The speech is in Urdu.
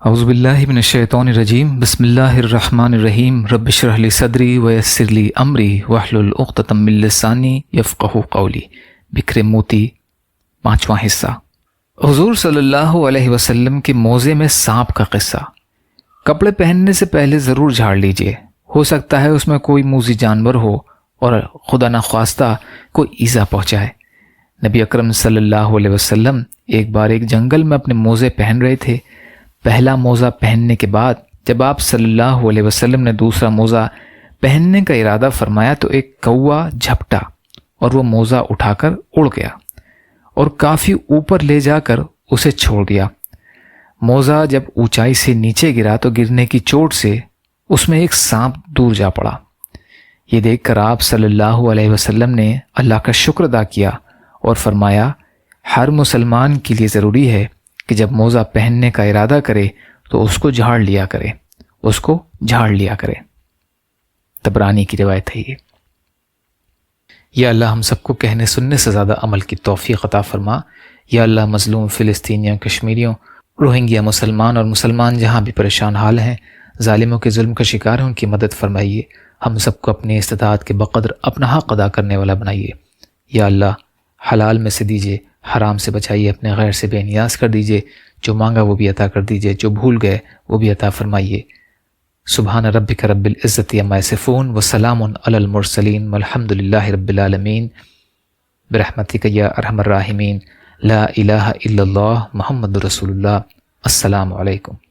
اعوذ باللہ من الشیطان الرجیم بسم اللہ الرحمن الرحیم رب اشرح لی صدری ویسر لی امری واحلل عقدۃ من لسانی یفقہوا قولی۔ بکر موتی، 5واں حصہ۔ حضور صلی اللہ علیہ وسلم کے موزے میں سانپ کا قصہ۔ کپڑے پہننے سے پہلے ضرور جھاڑ لیجئے، ہو سکتا ہے اس میں کوئی موذی جانور ہو اور خدا نخواستہ کوئی ایذا پہنچائے۔ نبی اکرم صلی اللہ علیہ وسلم ایک بار ایک جنگل میں اپنے موزے پہن رہے تھے۔ پہلا موزہ پہننے کے بعد جب آپ صلی اللہ علیہ وسلم نے دوسرا موزہ پہننے کا ارادہ فرمایا تو ایک کوا جھپٹا اور وہ موزہ اٹھا کر اڑ گیا اور کافی اوپر لے جا کر اسے چھوڑ دیا۔ موزہ جب اونچائی سے نیچے گرا تو گرنے کی چوٹ سے اس میں ایک سانپ دور جا پڑا۔ یہ دیکھ کر آپ صلی اللہ علیہ وسلم نے اللہ کا شکر ادا کیا اور فرمایا، ہر مسلمان کے لیے ضروری ہے کہ جب موزہ پہننے کا ارادہ کرے تو اس کو جھاڑ لیا کرے۔ طبرانی کی روایت ہے یہ۔ یا اللہ ہم سب کو کہنے سننے سے زیادہ عمل کی توفیق عطا فرما۔ یا اللہ مظلوم فلسطینیوں، کشمیریوں، روہنگیا مسلمان اور مسلمان جہاں بھی پریشان حال ہیں، ظالموں کے ظلم کا شکار ہیں، ان کی مدد فرمائیے۔ ہم سب کو اپنی استطاعت کے بقدر اپنا حق ادا کرنے والا بنائیے۔ یا اللہ حلال میں سے دیجیے، حرام سے بچائیے، اپنے غیر سے بے نیاز کر دیجیے، جو مانگا وہ بھی عطا کر دیجیے، جو بھول گئے وہ بھی عطا فرمائیے۔ سبحان ربک رب العزت عما یصفون وسلام علی المرسلین والحمد للہ رب العالمین برحمتک یا ارحم الراحمین۔ لا الہ الا اللہ محمد رسول اللہ۔ السلام علیکم۔